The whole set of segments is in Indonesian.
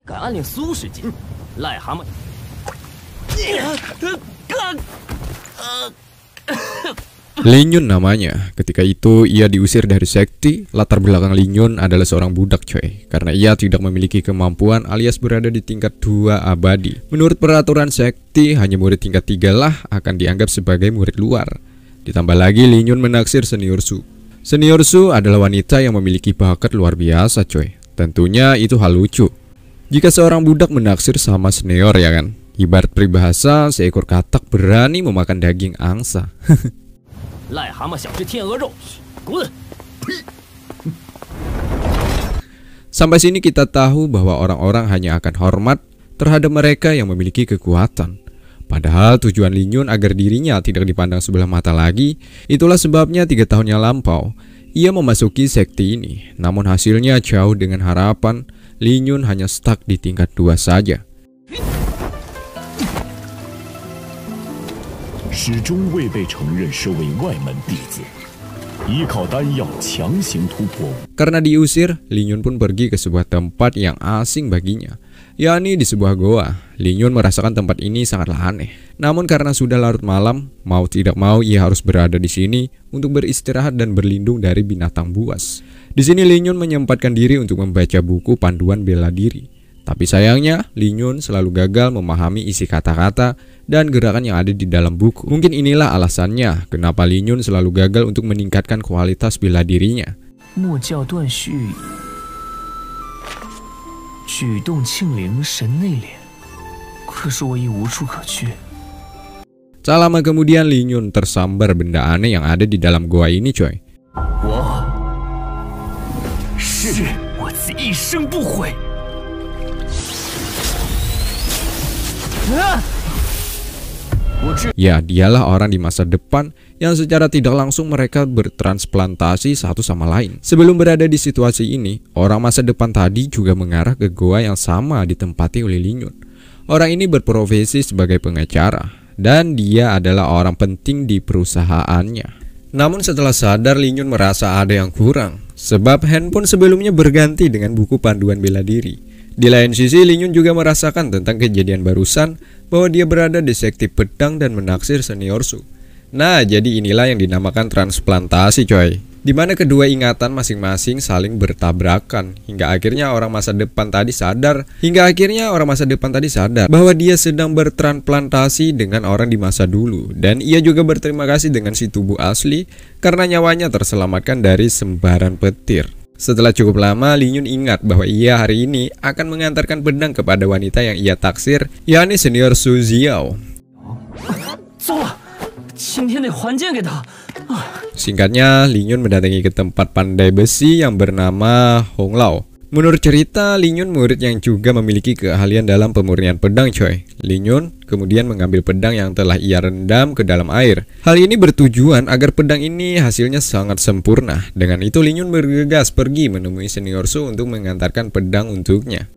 敢暗令苏世界，癞蛤蟆。Lin Yun namanya. Ketika itu ia diusir dari sekti. Latar belakang Lin Yun adalah seorang budak coy, karena ia tidak memiliki kemampuan alias berada di tingkat 2 abadi. Menurut peraturan sekti, hanya murid tingkat 3 lah akan dianggap sebagai murid luar. Ditambah lagi Lin Yun menaksir senior Su. Senior Su adalah wanita yang memiliki bakat luar biasa coy. Tentunya itu hal lucu jika seorang budak menaksir sama senior, ya kan? Ibarat peribahasa, seekor katak berani memakan daging angsa. Sampai sini kita tahu bahwa orang-orang hanya akan hormat terhadap mereka yang memiliki kekuatan. Padahal tujuan Lin Yun agar dirinya tidak dipandang sebelah mata lagi. Itulah sebabnya 3 tahun yang lampau ia memasuki sekti ini. Namun hasilnya jauh dengan harapan. Lin Yun hanya stuck di tingkat 2 saja. Karena diusir, Lin Yun pun pergi ke sebuah tempat yang asing baginya, yakni di sebuah goa. Lin Yun merasakan tempat ini sangatlah aneh. Namun karena sudah larut malam, mau tidak mau ia harus berada di sini untuk beristirahat dan berlindung dari binatang buas. Di sini Lin Yun menyempatkan diri untuk membaca buku panduan bela diri. Tapi sayangnya, Lin Yun selalu gagal memahami isi kata-kata dan gerakan yang ada di dalam buku. Mungkin inilah alasannya kenapa Lin Yun selalu gagal untuk meningkatkan kualitas bela dirinya. Tak lama kemudian Lin Yun tersambar benda aneh yang ada di dalam goa ini coy. Ya, dialah orang di masa depan yang secara tidak langsung mereka bertransplantasi satu sama lain. Sebelum berada di situasi ini, orang masa depan tadi juga mengarah ke goa yang sama ditempati oleh Lin Yun. Orang ini berprofesi sebagai pengacara dan dia adalah orang penting di perusahaannya. Namun setelah sadar, Lin Yun merasa ada yang kurang, sebab handphone sebelumnya berganti dengan buku panduan bela diri. Di lain sisi, Lin Yun juga merasakan tentang kejadian barusan bahwa dia berada di sekti pedang dan menaksir senior Su. Nah, jadi inilah yang dinamakan transplantasi coy, di mana kedua ingatan masing-masing saling bertabrakan hingga akhirnya orang masa depan tadi sadar bahwa dia sedang bertransplantasi dengan orang di masa dulu, dan ia juga berterima kasih dengan si tubuh asli karena nyawanya terselamatkan dari sembaran petir. Setelah cukup lama, Lin Yun ingat bahwa ia hari ini akan mengantarkan pedang kepada wanita yang ia taksir, yakni senior Su Xiao. Singkatnya, Lin Yun mendatangi ke tempat pandai besi yang bernama Hong Lao. Menurut cerita, Lin Yun murid yang juga memiliki keahlian dalam pemurnian pedang coy. Lin Yun kemudian mengambil pedang yang telah ia rendam ke dalam air. Hal ini bertujuan agar pedang ini hasilnya sangat sempurna. Dengan itu Lin Yun bergegas pergi menemui senior Su untuk mengantarkan pedang untuknya.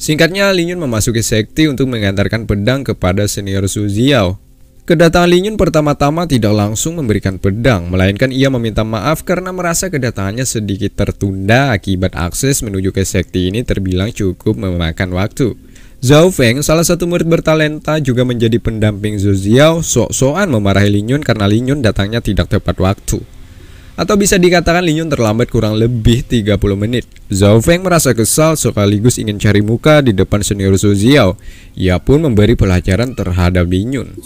Singkatnya, Lin Yun memasuki sekti untuk mengantarkan pedang kepada senior Su Xiao. Kedatangan Lin Yun pertama-tama tidak langsung memberikan pedang, melainkan ia meminta maaf karena merasa kedatangannya sedikit tertunda akibat akses menuju ke sekti ini terbilang cukup memakan waktu. Zhao Feng, salah satu murid bertalenta juga menjadi pendamping Zhu Xiao, sok-sokan memarahi Lin Yun karena Lin Yun datangnya tidak tepat waktu. Atau bisa dikatakan Lin Yun terlambat kurang lebih 30 menit. Zhao Feng merasa kesal sekaligus ingin cari muka di depan senior Zhu Xiao. Ia pun memberi pelajaran terhadap Lin Yun.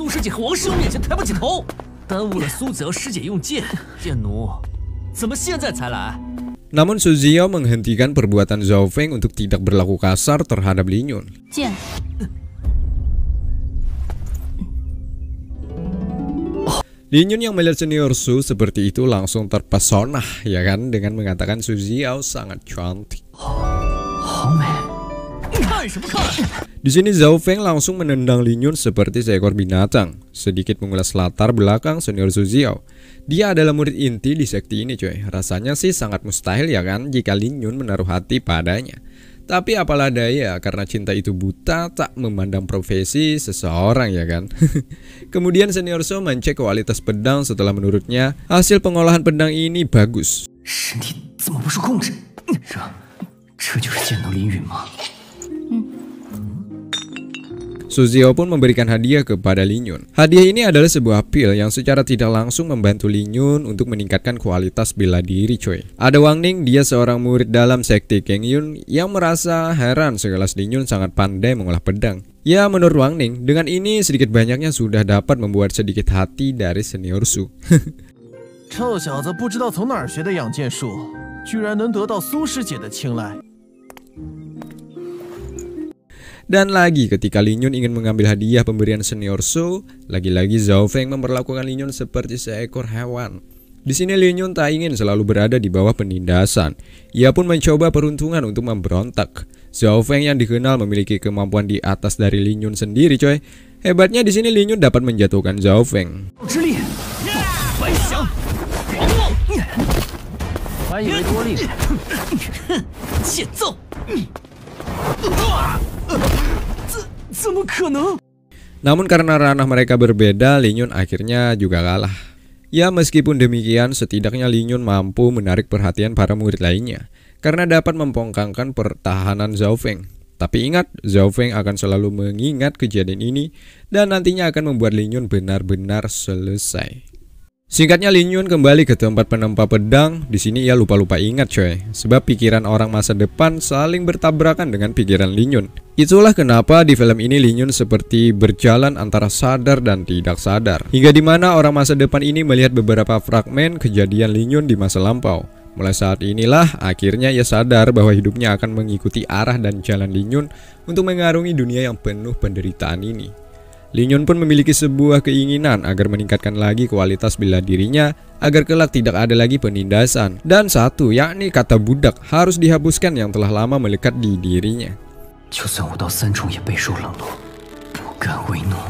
Namun Zhu Xiao menghentikan perbuatan Zhao Feng untuk tidak berlaku kasar terhadap Lin Yun. Lin Yun yang melihat senior Su seperti itu langsung terpesona, ya kan, dengan mengatakan Zhu Xiao sangat cantik. Di sini Zhao Feng langsung menendang Lin Yun seperti seekor binatang. Sedikit mengulas latar belakang senior Zhu Xiao. Dia adalah murid inti di sekti ini coy. Rasanya sih sangat mustahil ya kan jika Lin Yun menaruh hati padanya. Tapi apalah daya, karena cinta itu buta tak memandang profesi seseorang ya kan. Kemudian senior Su mencek kualitas pedang setelah menurutnya hasil pengolahan pedang ini bagus. 身体怎么不受控制？这就是剑能凌云吗？ Suziao pun memberikan hadiah kepada Lin Yun. Hadiah ini adalah sebuah pil yang secara tidak langsung membantu Lin Yun untuk meningkatkan kualitas bela diri, coy. Ada Wang Ning, dia seorang murid dalam sekte Kang Yun yang merasa heran sekelas Lin Yun sangat pandai mengolah pedang. Ya, menurut Wang Ning, dengan ini sedikit banyaknya sudah dapat membuat sedikit hati dari senior Su. 臭小子不知道从哪儿学的养剑术，居然能得到苏师姐的青睐。 Dan lagi ketika Lin Yun ingin mengambil hadiah pemberian senior Su, lagi-lagi Zhao Feng memperlakukan Lin Yun seperti seekor hewan. Di sini Lin Yun tak ingin selalu berada di bawah penindasan. Ia pun mencoba peruntungan untuk memberontak. Zhao Feng yang dikenal memiliki kemampuan di atas dari Lin Yun sendiri, coy. Hebatnya di sini Lin Yun dapat menjatuhkan Zhao Feng. 还以为多厉害，欠揍！怎么可能？ Namun karena ranah mereka berbeda, Lin Yun akhirnya juga kalah. Ya, meskipun demikian, setidaknya Lin Yun mampu menarik perhatian para murid lainnya karena dapat mempongkangkan pertahanan Zhao Feng. Tapi ingat, Zhao Feng akan selalu mengingat kejadian ini dan nantinya akan membuat Lin Yun benar-benar selesai. Singkatnya, Lin Yun kembali ke tempat penempa pedang. Di sini ia lupa-lupa ingat, coy, sebab pikiran orang masa depan saling bertabrakan dengan pikiran Lin Yun. Itulah kenapa di film ini Lin Yun seperti berjalan antara sadar dan tidak sadar. Hingga dimana orang masa depan ini melihat beberapa fragmen kejadian Lin Yun di masa lampau. Mulai saat inilah akhirnya ia sadar bahwa hidupnya akan mengikuti arah dan jalan Lin Yun untuk mengarungi dunia yang penuh penderitaan ini. Lin Yun pun memiliki sebuah keinginan agar meningkatkan lagi kualitas bela dirinya agar kelak tidak ada lagi penindasan. Dan satu, yakni kata budak harus dihapuskan yang telah lama melekat di dirinya.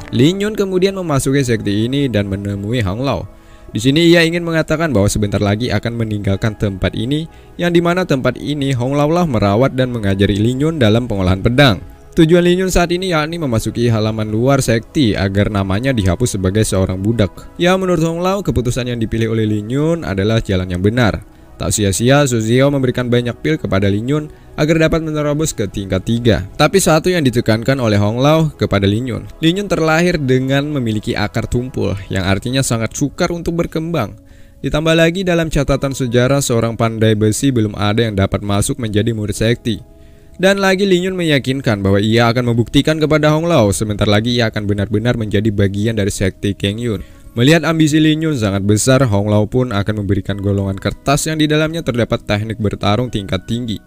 Lin Yun kemudian memasuki sekte ini dan menemui Hong Lao. Di sini ia ingin mengatakan bahwa sebentar lagi akan meninggalkan tempat ini, yang dimana tempat ini Hong Lao lah merawat dan mengajari Lin Yun dalam pengolahan pedang. Tujuan Lin Yun saat ini yakni memasuki halaman luar sekte agar namanya dihapus sebagai seorang budak. Ya, menurut Hong Lao, keputusan yang dipilih oleh Lin Yun adalah jalan yang benar. Tak sia-sia Suziao memberikan banyak pil kepada Lin Yun agar dapat menerobos ke tingkat 3. Tapi satu yang ditekankan oleh Hong Lao kepada Lin Yun. Lin Yun terlahir dengan memiliki akar tumpul, yang artinya sangat sukar untuk berkembang. Ditambah lagi dalam catatan sejarah seorang pandai besi belum ada yang dapat masuk menjadi murid sekte. Dan lagi Lin Yun meyakinkan bahwa ia akan membuktikan kepada Hong Lao sebentar lagi ia akan benar-benar menjadi bagian dari sekte Kang Yun. Melihat ambisi Lin Yun sangat besar, Hong Lao pun akan memberikan golongan kertas yang di dalamnya terdapat teknik bertarung tingkat tinggi.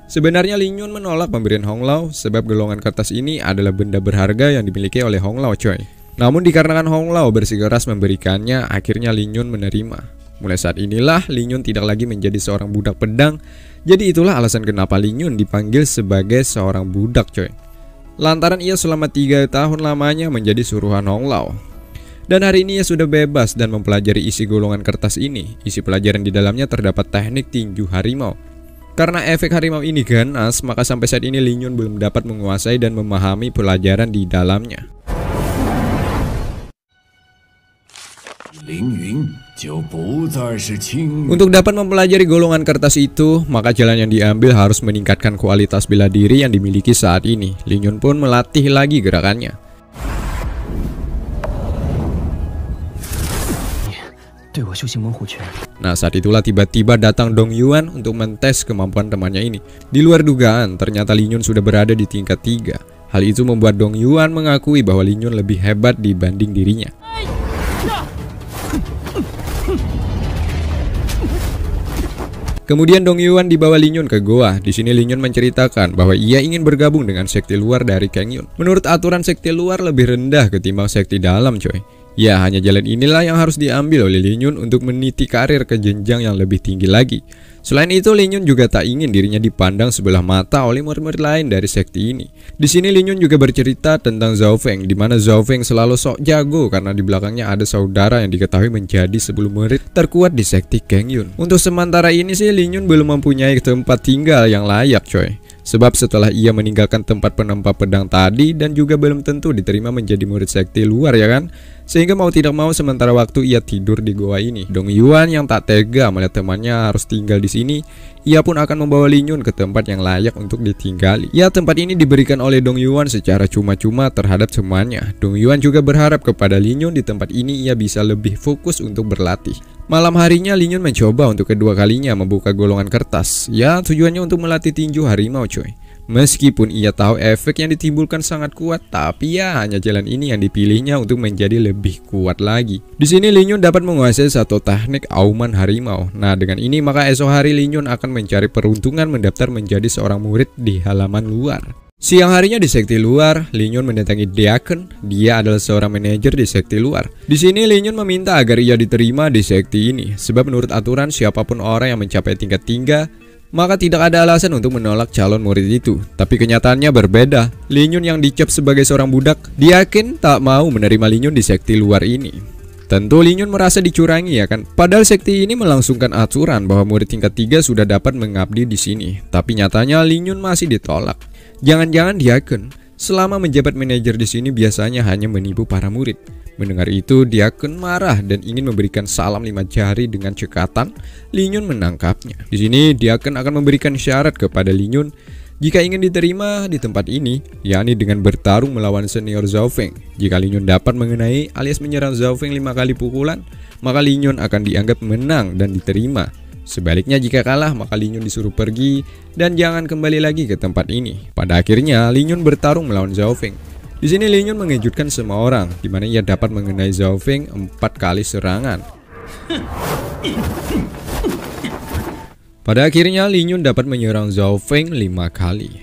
Sebenarnya Lin Yun menolak pemberian Hong Lao sebab golongan kertas ini adalah benda berharga yang dimiliki oleh Hong Lao, coy. Namun dikarenakan Hong Lao bersikeras memberikannya, akhirnya Lin Yun menerima. Mulai saat inilah Lin Yun tidak lagi menjadi seorang budak pedang. Jadi itulah alasan kenapa Lin Yun dipanggil sebagai seorang budak, coy. Lantaran ia selama 3 tahun lamanya menjadi suruhan Hong Lao. Dan hari ini ia sudah bebas dan mempelajari isi golongan kertas ini. Isi pelajaran di dalamnya terdapat teknik tinju harimau. Karena efek harimau ini ganas, maka sampai saat ini Lin Yun belum dapat menguasai dan memahami pelajaran di dalamnya. Untuk dapat mempelajari golongan kertas itu, maka jalan yang diambil harus meningkatkan kualitas bela diri yang dimiliki saat ini. Lin Yun pun melatih lagi gerakannya. Nah, saat itulah tiba-tiba datang Dong Yuan untuk mentes kemampuan temannya ini. Di luar dugaan, ternyata Lin Yun sudah berada di tingkat 3. Hal itu membuat Dong Yuan mengakui bahwa Lin Yun lebih hebat dibanding dirinya. Kemudian Dong Yuan dibawa Lin Yun ke goa. Di sini Lin Yun menceritakan bahwa ia ingin bergabung dengan sekte luar dari Kang Yun. Menurut aturan sekte luar lebih rendah ketimbang sekte dalam, coy. Ya, hanya jalan inilah yang harus diambil oleh Lin Yun untuk meniti karir ke jenjang yang lebih tinggi lagi. Selain itu, Lin Yun juga tak ingin dirinya dipandang sebelah mata oleh murid-murid lain dari sekte ini. Di sini Lin Yun juga bercerita tentang Zhao Feng, di mana Zhao Feng selalu sok jago karena di belakangnya ada saudara yang diketahui menjadi 10 murid terkuat di sekte Kang Yun. Untuk sementara ini sih Lin Yun belum mempunyai tempat tinggal yang layak, coy. Sebab setelah ia meninggalkan tempat penempa pedang tadi dan juga belum tentu diterima menjadi murid sekte luar ya kan. Sehingga mau tidak mau sementara waktu ia tidur di goa ini. Dong Yuan yang tak tega melihat temannya harus tinggal di sini, ia pun akan membawa Lin Yun ke tempat yang layak untuk ditinggali. Ya, tempat ini diberikan oleh Dong Yuan secara cuma-cuma terhadap temannya. Dong Yuan juga berharap kepada Lin Yun di tempat ini ia bisa lebih fokus untuk berlatih. Malam harinya Lin Yun mencoba untuk kedua kalinya membuka golongan kertas. Ya, tujuannya untuk melatih tinju harimau coy. Meskipun ia tahu efek yang ditimbulkan sangat kuat, tapi ya hanya jalan ini yang dipilihnya untuk menjadi lebih kuat lagi. Di sini Lin Yun dapat menguasai satu teknik auman harimau. Nah, dengan ini maka esok hari Lin Yun akan mencari peruntungan mendaftar menjadi seorang murid di halaman luar. Siang harinya di sekte luar, Lin Yun mendatangi Deacon. Dia adalah seorang manajer di sekte luar. Di sini Lin Yun meminta agar ia diterima di sekte ini, sebab menurut aturan siapapun orang yang mencapai tingkat 3 maka tidak ada alasan untuk menolak calon murid itu. Tapi kenyataannya berbeda. Lin Yun yang dicap sebagai seorang budak, Deacon tak mau menerima Lin Yun di sekte luar ini. Tentu Lin Yun merasa dicurangi ya kan. Padahal sekte ini melangsungkan aturan bahwa murid tingkat 3 sudah dapat mengabdi di sini. Tapi nyatanya Lin Yun masih ditolak. Jangan-jangan Deacon selama menjabat manajer di sini biasanya hanya menipu para murid. Mendengar itu, Deacon marah dan ingin memberikan salam 5 jari dengan cekatan. Lin Yun menangkapnya. Di sini Deacon akan memberikan syarat kepada Lin Yun jika ingin diterima di tempat ini, yakni dengan bertarung melawan senior Zhao Feng. Jika Lin Yun dapat mengenai alias menyerang Zhao Feng 5 kali pukulan, maka Lin Yun akan dianggap menang dan diterima. Sebaliknya jika kalah, maka Lin Yun disuruh pergi dan jangan kembali lagi ke tempat ini. Pada akhirnya Lin Yun bertarung melawan Zhao Feng. Di sini Lin Yun mengejutkan semua orang, di mana ia dapat mengenai Zhao Feng 4 kali serangan. Pada akhirnya Lin Yun dapat menyerang Zhao Feng 5 kali.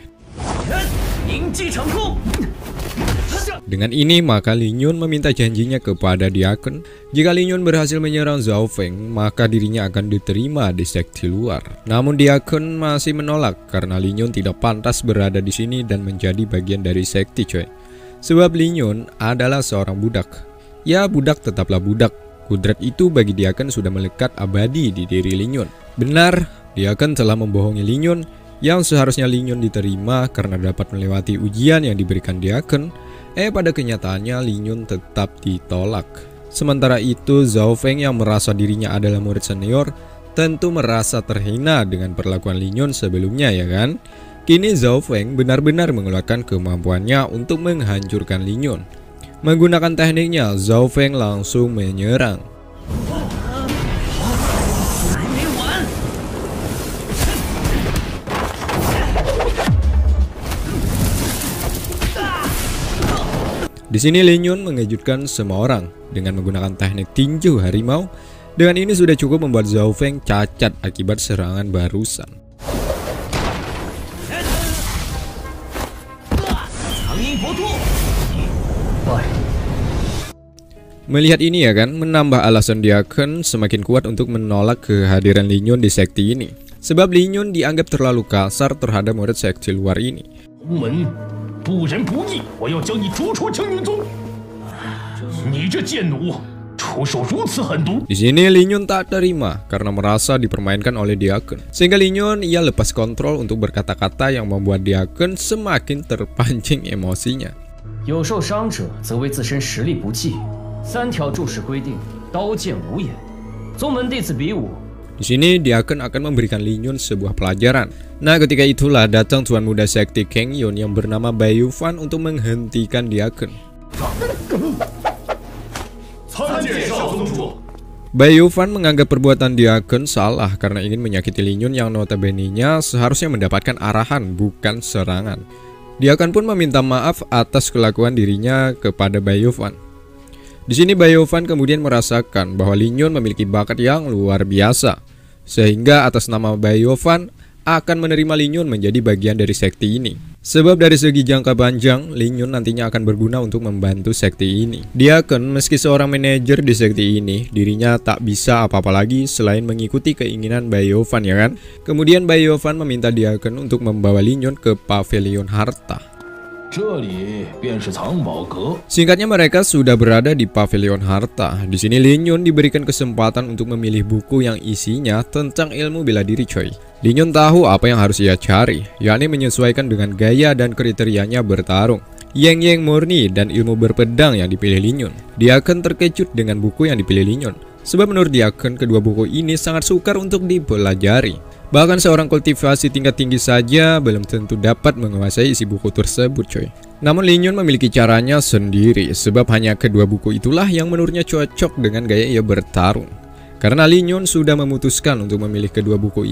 Dengan ini maka Lin Yun meminta janjinya kepada Deacon. Jika Lin Yun berhasil menyerang Zhao Feng, maka dirinya akan diterima di sekte luar. Namun Deacon masih menolak karena Lin Yun tidak pantas berada di sini dan menjadi bagian dari sekte coy. Sebab Lin Yun adalah seorang budak. Ya, budak tetaplah budak. Kudrat itu bagi Deacon sudah melekat abadi di diri Lin Yun. Benar, Deacon telah membohongi Lin Yun yang seharusnya Lin Yun diterima karena dapat melewati ujian yang diberikan Deacon. Pada kenyataannya Lin Yun tetap ditolak. Sementara itu Zhao Feng yang merasa dirinya adalah murid senior tentu merasa terhina dengan perlakuan Lin Yun sebelumnya ya kan. Kini Zhao Feng benar-benar mengeluarkan kemampuannya untuk menghancurkan Lin Yun. Menggunakan tekniknya, Zhao Feng langsung menyerang. Di sini Lin Yun mengejutkan semua orang dengan menggunakan teknik tinju harimau. Dengan ini sudah cukup membuat Zhao Feng cacat akibat serangan barusan. Melihat ini ya kan, menambah alasan Deacon semakin kuat untuk menolak kehadiran Lin Yun di sekte ini. Sebab Lin Yun dianggap terlalu kasar terhadap murid sekte luar ini. Di sini Lin Yun tak terima karena merasa dipermainkan oleh Deacon. Sehingga Lin Yun ia lepas kontrol untuk berkata-kata yang membuat Deacon semakin terpancing emosinya. 有受伤者则为自身实力不济。3条注释规定，刀剑无眼。宗门弟子比武。Di sini Deacon akan memberikan Lin Yun sebuah pelajaran. Nah, ketika itulah datang tuan muda sekte Kang Yun yang bernama Bai Yufan untuk menghentikan Deacon. Bai Yufan menganggap perbuatan Deacon salah karena ingin menyakiti Lin Yun yang notabene-nya seharusnya mendapatkan arahan bukan serangan. Deacon pun meminta maaf atas kelakuan dirinya kepada Bai Yufan. Di sini Bai Yufan kemudian merasakan bahwa Lin Yun memiliki bakat yang luar biasa, sehingga atas nama Bai Yufan akan menerima Lin Yun menjadi bagian dari sekte ini. Sebab dari segi jangka panjang, Lin Yun nantinya akan berguna untuk membantu sekte ini. Deacon meski seorang manajer di sekte ini, dirinya tak bisa apa-apa lagi selain mengikuti keinginan Bai Yufan ya kan. Kemudian Bai Yufan meminta Deacon untuk membawa Lin Yun ke pavilion harta. 这里便是藏宝阁。 Singkatnya mereka sudah berada di pavilion harta. Di sini Lin Yun diberikan kesempatan untuk memilih buku yang isinya tentang ilmu bela diri coy. Lin Yun tahu apa yang harus ia cari, yakni menyesuaikan dengan gaya dan kriterianya bertarung. Yang murni dan ilmu berpedang yang dipilih Lin Yun. Dia akan terkejut dengan buku yang dipilih Lin Yun, sebab menurut dia akan kedua buku ini sangat sukar untuk dipelajari. Bahkan seorang kultivasi tingkat tinggi saja belum tentu dapat menguasai isi buku tersebut coy. Namun Lin Yun memiliki caranya sendiri, sebab hanya kedua buku itulah yang menurutnya cocok dengan gaya ia bertarung. Karena Lin Yun sudah memutuskan untuk memilih kedua buku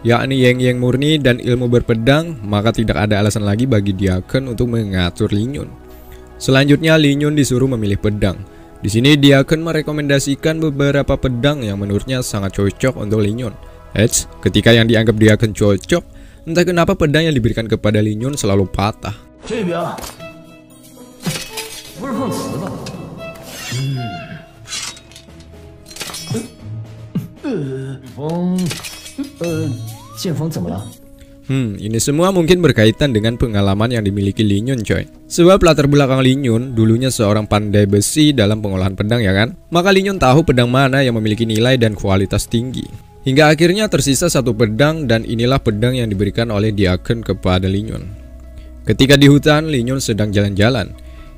yakni Yang murni dan ilmu berpedang, maka tidak ada alasan lagi bagi dia untuk mengatur Lin Yun. Selanjutnya Lin Yun disuruh memilih pedang. Di sini dia akan merekomendasikan beberapa pedang yang menurutnya sangat cocok untuk Lin Yun. Ketika yang dianggap dia akan cocok, entah kenapa pedang yang diberikan kepada Lin Yun selalu patah. 这边，不是碰瓷吧？风，剑锋怎么了？ Ini semua mungkin berkaitan dengan pengalaman yang dimiliki Lin Yun coy. Sebab latar belakang Lin Yun dulunya seorang pandai besi dalam pengolahan pedang ya kan. Maka Lin Yun tahu pedang mana yang memiliki nilai dan kualitas tinggi. Hingga akhirnya tersisa satu pedang, dan inilah pedang yang diberikan oleh Diakon kepada Lin Yun. Ketika di hutan, Lin Yun sedang jalan-jalan.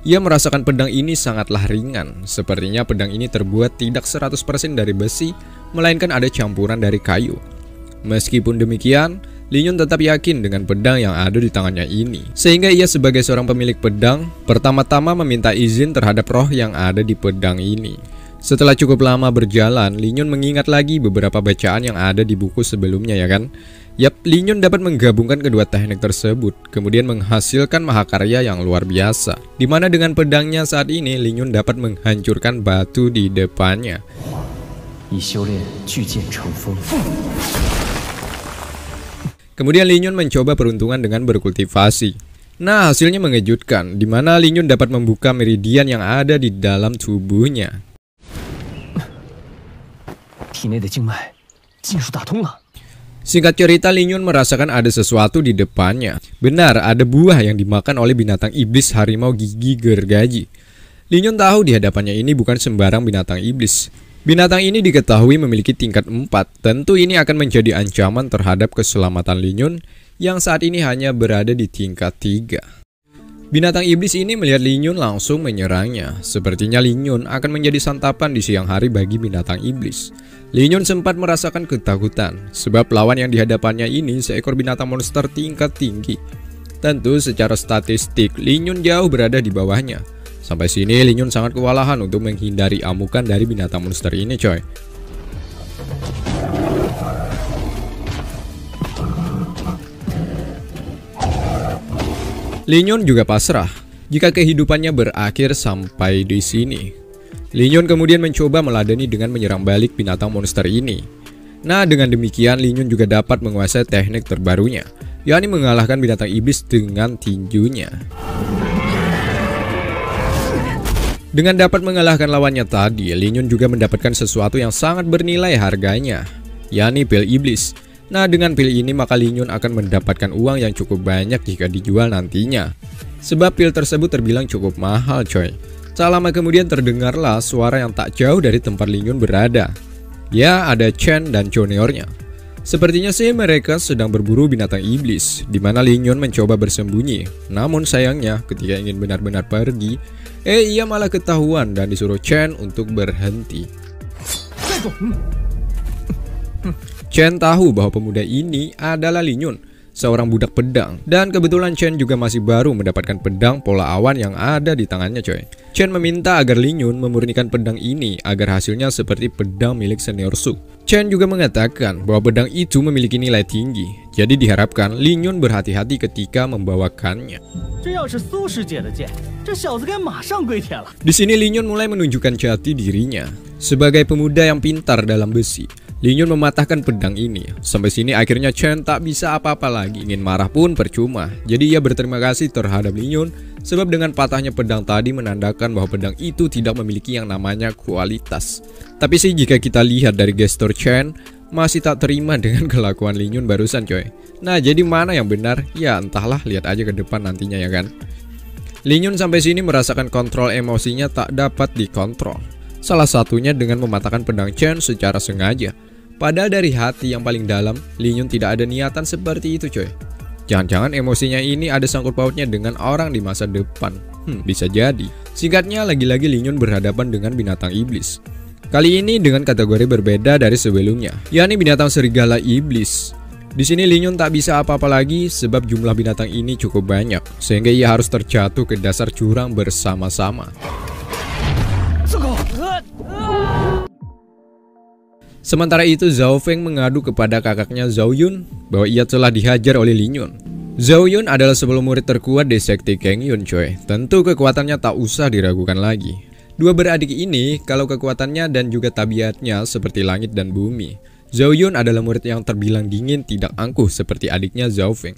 Ia merasakan pedang ini sangatlah ringan. Sepertinya pedang ini terbuat tidak 100% dari besi, melainkan ada campuran dari kayu. Meskipun demikian, Lin Yun tetap yakin dengan pedang yang ada di tangannya ini. Sehingga ia sebagai seorang pemilik pedang, pertama-tama meminta izin terhadap roh yang ada di pedang ini. Setelah cukup lama berjalan, Lin Yun mengingat lagi beberapa bacaan yang ada di buku sebelumnya ya kan. Lin Yun dapat menggabungkan kedua teknik tersebut, kemudian menghasilkan mahakarya yang luar biasa. Dimana dengan pedangnya saat ini, Lin Yun dapat menghancurkan batu di depannya. 以修炼巨剑成风。 Kemudian Lin Yun mencoba peruntungan dengan berkultivasi. Nah, hasilnya mengejutkan, di mana Lin Yun dapat membuka meridian yang ada di dalam tubuhnya. 体内的静脉尽数打通了。 Singkat cerita, Lin Yun merasakan ada sesuatu di depannya. Benar, ada buah yang dimakan oleh binatang iblis harimau gigi gergaji. Lin Yun tahu di hadapannya ini bukan sembarang binatang iblis. Binatang ini diketahui memiliki tingkat 4. Tentu ini akan menjadi ancaman terhadap keselamatan Lin Yun yang saat ini hanya berada di tingkat 3. Binatang iblis ini melihat Lin Yun langsung menyerangnya. Sepertinya Lin Yun akan menjadi santapan di siang hari bagi binatang iblis. Lin Yun sempat merasakan ketakutan, sebab lawan yang dihadapannya ini seekor binatang monster tingkat tinggi. Tentu secara statistik Lin Yun jauh berada di bawahnya. Sampai sini Lin Yun sangat kewalahan untuk menghindari amukan dari binatang monster ini coy. Lin Yun juga pasrah jika kehidupannya berakhir sampai di sini. Lin Yun kemudian mencoba meladeni dengan menyerang balik binatang monster ini. Nah, dengan demikian Lin Yun juga dapat menguasai teknik terbarunya, yakni mengalahkan binatang iblis dengan tinjunya. Dengan dapat mengalahkan lawannya tadi, Lin Yun juga mendapatkan sesuatu yang sangat bernilai harganya, yakni pil iblis. Nah, dengan pil ini maka Lin Yun akan mendapatkan uang yang cukup banyak jika dijual nantinya. Sebab pil tersebut terbilang cukup mahal coy. Tak lama kemudian terdengarlah suara yang tak jauh dari tempat Lin Yun berada. Ya, ada Chen dan juniornya. Sepertinya sih mereka sedang berburu binatang iblis, di mana Lin Yun mencoba bersembunyi. Namun sayangnya ketika ingin benar-benar pergi, ia malah ketahuan dan disuruh Chen untuk berhenti. Chen tahu bahwa pemuda ini adalah Lin Yun, seorang budak pedang. Dan kebetulan Chen juga masih baru mendapatkan pedang pola awan yang ada di tangannya coy. Chen meminta agar Lin Yun memurnikan pedang ini agar hasilnya seperti pedang milik senior Su. Chen juga mengatakan bahwa pedang itu memiliki nilai tinggi, jadi diharapkan Lin Yun berhati-hati ketika membawakannya. Di sini Lin Yun mulai menunjukkan jati dirinya sebagai pemuda yang pintar dalam besi. Lin Yun mematahkan pedang ini. Sampai sini akhirnya Chen tak bisa apa-apa lagi. Ingin marah pun percuma. Jadi ia berterima kasih terhadap Lin Yun, sebab dengan patahnya pedang tadi menandakan bahwa pedang itu tidak memiliki yang namanya kualitas. Tapi sih jika kita lihat dari gestur Chen, masih tak terima dengan kelakuan Li Yun barusan coy. Nah jadi mana yang benar? Ya entahlah, lihat aja ke depan nantinya ya kan. Li Yun sampai sini merasakan kontrol emosinya tak dapat dikontrol. Salah satunya dengan mematahkan pedang Chen secara sengaja. Padahal dari hati yang paling dalam, Li Yun tidak ada niatan seperti itu coy. Jangan-jangan emosinya ini ada sangkut pautnya dengan orang di masa depan. Bisa jadi. Singkatnya lagi-lagi Li Yun berhadapan dengan binatang iblis. Kali ini dengan kategori berbeda dari sebelumnya, yakni binatang serigala iblis. Di sini Li Yun tak bisa apa-apa lagi sebab jumlah binatang ini cukup banyak, sehingga ia harus terjatuh ke dasar jurang bersama-sama. Sementara itu Zhao Feng mengadu kepada kakaknya Zhao Yun bahwa ia telah dihajar oleh Li Yun. Zhao Yun adalah sebelum murid terkuat di sekte Kang Yun coy. Tentu kekuatannya tak usah diragukan lagi. Dua beradik ini kalau kekuatannya dan juga tabiatnya seperti langit dan bumi. Zhao Yun adalah murid yang terbilang dingin tidak angkuh seperti adiknya Zhao Feng.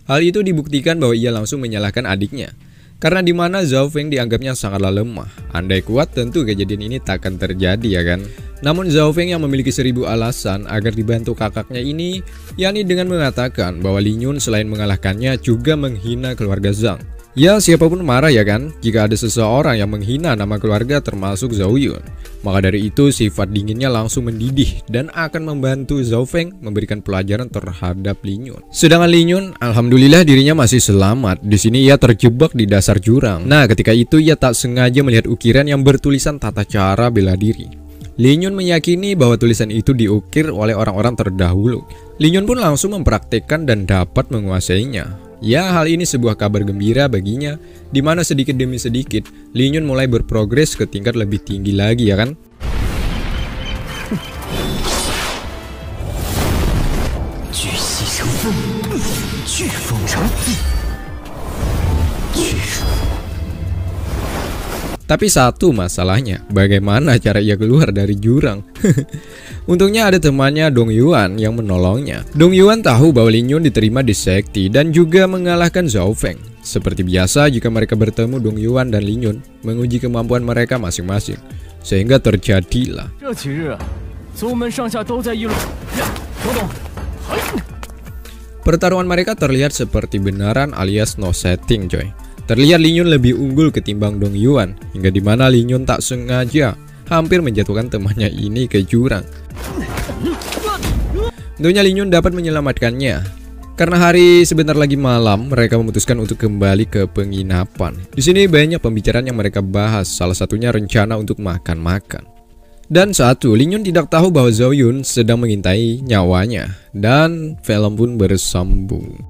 Hal itu dibuktikan bahwa ia langsung menyalahkan adiknya. Karena di mana Zhao Feng dianggapnya sangatlah lemah. Andai kuat tentu kejadian ini takkan terjadi ya kan. Namun Zhao Feng yang memiliki 1000 alasan agar dibantu kakaknya ini, yakni dengan mengatakan bahwa Li Yun selain mengalahkannya juga menghina keluarga Zhang. Ya siapapun marah ya kan jika ada seseorang yang menghina nama keluarga termasuk Zhao Yun. Maka dari itu sifat dinginnya langsung mendidih dan akan membantu Zhao Feng memberikan pelajaran terhadap Li Yun. Sedangkan Li Yun alhamdulillah dirinya masih selamat. Di sini ia terjebak di dasar jurang. Nah ketika itu ia tak sengaja melihat ukiran yang bertulisan tata cara bela diri. Li Yun meyakini bahwa tulisan itu diukir oleh orang-orang terdahulu. Li Yun pun langsung mempraktikkan dan dapat menguasainya. Ya, hal ini sebuah kabar gembira baginya, di mana sedikit demi sedikit Li Yun mulai berprogres ke tingkat lebih tinggi lagi ya kan. Tapi satu masalahnya, bagaimana cara ia keluar dari jurang? Untungnya ada temannya Dong Yuan yang menolongnya. Dong Yuan tahu bahwa Li Yun diterima di sekte dan juga mengalahkan Zhao Feng. Seperti biasa jika mereka bertemu, Dong Yuan dan Li Yun menguji kemampuan mereka masing-masing. Sehingga terjadilah pertarungan mereka terlihat seperti benaran alias no setting coy. Terlihat Li Yun lebih unggul ketimbang Dong Yuan, hingga dimana Li Yun tak sengaja hampir menjatuhkan temannya ini ke jurang. Tentunya Li Yun dapat menyelamatkannya. Karena hari sebentar lagi malam, mereka memutuskan untuk kembali ke penginapan. Di sini banyak pembicaraan yang mereka bahas, salah satunya rencana untuk makan-makan. Dan satu, Li Yun tidak tahu bahwa Zhao Yun sedang mengintai nyawanya. Dan film pun bersambung.